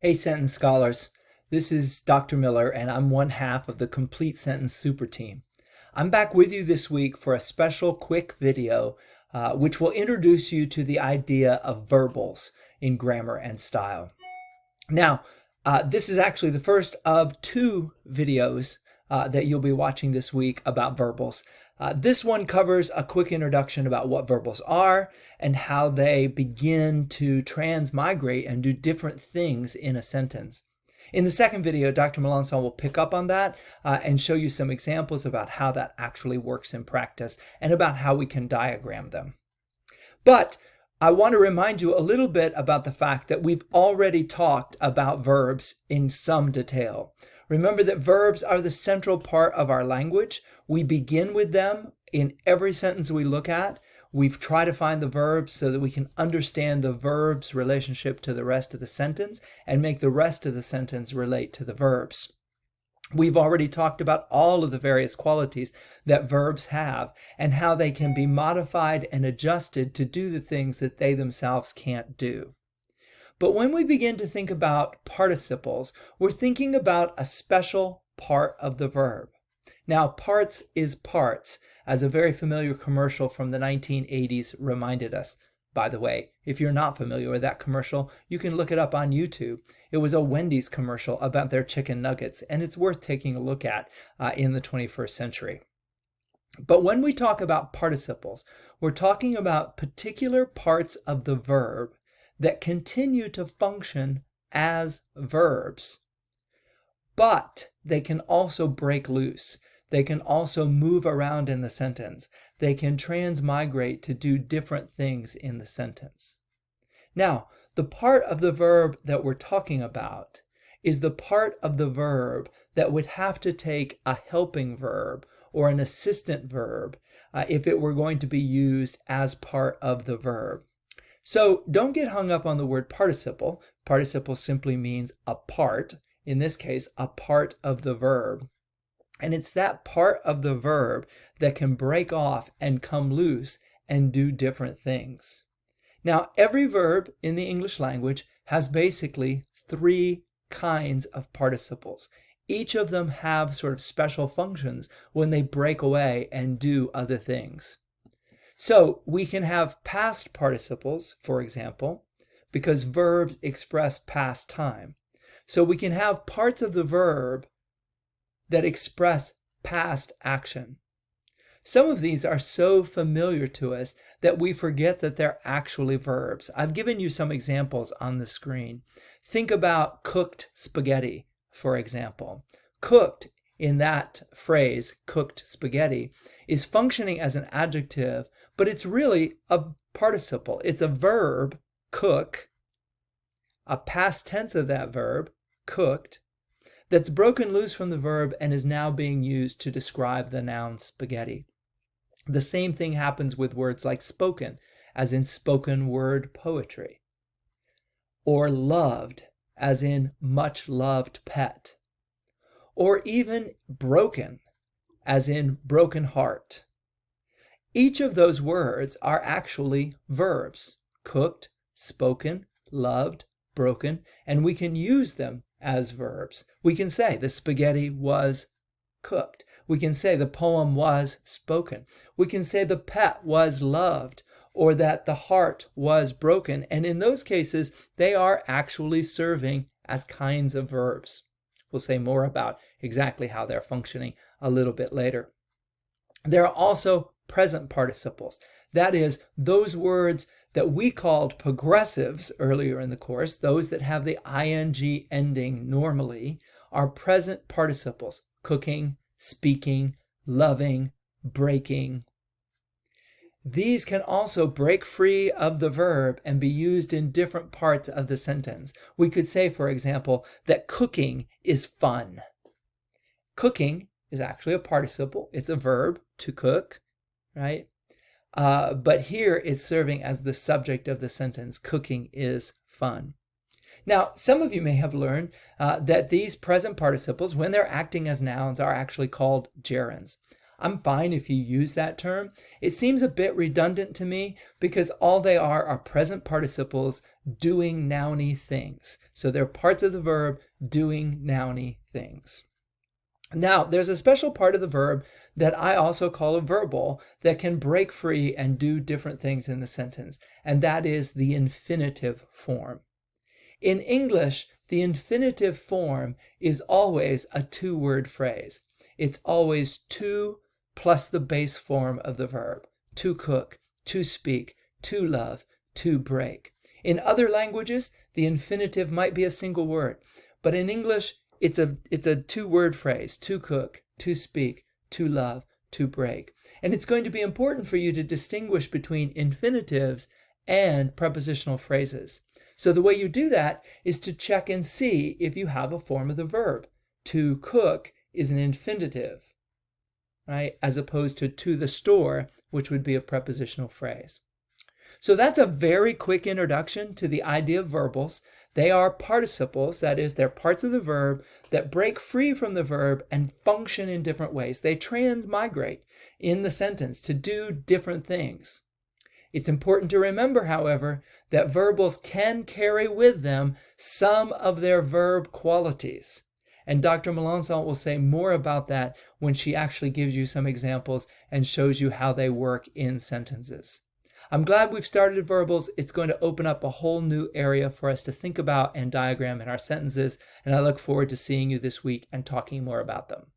Hey, sentence scholars. This is Dr. Miller, and I'm one half of the Complete Sentence Super Team. I'm back with you this week for a special quick video which will introduce you to the idea of verbals in grammar and style. Now, this is actually the first of two videos that you'll be watching this week about verbals. This one covers a quick introduction about what verbals are and how they begin to transmigrate and do different things in a sentence. In the second video, Dr. Melanson will pick up on that and show you some examples about how that actually works in practice and about how we can diagram them. But I want to remind you a little bit about the fact that we've already talked about verbs in some detail. Remember that verbs are the central part of our language. We begin with them in every sentence we look at. We've tried to find the verbs so that we can understand the verb's relationship to the rest of the sentence and make the rest of the sentence relate to the verbs. We've already talked about all of the various qualities that verbs have and how they can be modified and adjusted to do the things that they themselves can't do. But when we begin to think about participles, we're thinking about a special part of the verb. Now, parts is parts, as a very familiar commercial from the 1980s reminded us. By the way, if you're not familiar with that commercial, you can look it up on YouTube. It was a Wendy's commercial about their chicken nuggets, and it's worth taking a look at in the 21st century. But when we talk about participles, we're talking about particular parts of the verb that continue to function as verbs, but they can also break loose. They can also move around in the sentence. They can transmigrate to do different things in the sentence. Now, the part of the verb that we're talking about is the part of the verb that would have to take a helping verb or an assistant verb if it were going to be used as part of the verb. So don't get hung up on the word participle. Participle simply means a part, in this case, a part of the verb. And it's that part of the verb that can break off and come loose and do different things. Now, every verb in the English language has basically three kinds of participles. Each of them have sort of special functions when they break away and do other things. So we can have past participles, for example, because verbs express past time. So we can have parts of the verb that express past action. Some of these are so familiar to us that we forget that they're actually verbs. I've given you some examples on the screen. Think about cooked spaghetti, for example. Cooked, in that phrase, cooked spaghetti, is functioning as an adjective, but it's really a participle. It's a verb, cook, a past tense of that verb, cooked, that's broken loose from the verb and is now being used to describe the noun spaghetti. The same thing happens with words like spoken, as in spoken word poetry, or loved, as in much loved pet, or even broken, as in broken heart. Each of those words are actually verbs: cooked, spoken, loved, broken, and we can use them as verbs. We can say the spaghetti was cooked. We can say the poem was spoken. We can say the pet was loved, or that the heart was broken. And in those cases, they are actually serving as kinds of verbs. We'll say more about exactly how they're functioning a little bit later. There are also present participles. That is, those words that we called progressives earlier in the course, those that have the ing ending normally, are present participles: cooking, speaking, loving, breaking. These can also break free of the verb and be used in different parts of the sentence. We could say, for example, that cooking is fun. Cooking is actually a participle. It's a verb, to cook, right? But here it's serving as the subject of the sentence. Cooking is fun. Now, some of you may have learned that these present participles, when they're acting as nouns, are actually called gerunds. I'm fine if you use that term. It seems a bit redundant to me because all they are present participles doing nouny things. So they're parts of the verb doing nouny things. Now, there's a special part of the verb that I also call a verbal that can break free and do different things in the sentence, and that is the infinitive form. In English, the infinitive form is always a two-word phrase. It's always to plus the base form of the verb. To cook, to speak, to love, to break. In other languages, the infinitive might be a single word, but in English, it's a two-word phrase. To cook, to speak, to love, to break. And it's going to be important for you to distinguish between infinitives and prepositional phrases. So the way you do that is to check and see if you have a form of the verb. To cook is an infinitive, right? As opposed to the store, which would be a prepositional phrase. So that's a very quick introduction to the idea of verbals. They are participles, that is, they're parts of the verb that break free from the verb and function in different ways. They transmigrate in the sentence to do different things. It's important to remember, however, that verbals can carry with them some of their verb qualities. And Dr. Melancon will say more about that when she actually gives you some examples and shows you how they work in sentences. I'm glad we've started verbals. It's going to open up a whole new area for us to think about and diagram in our sentences, and I look forward to seeing you this week and talking more about them.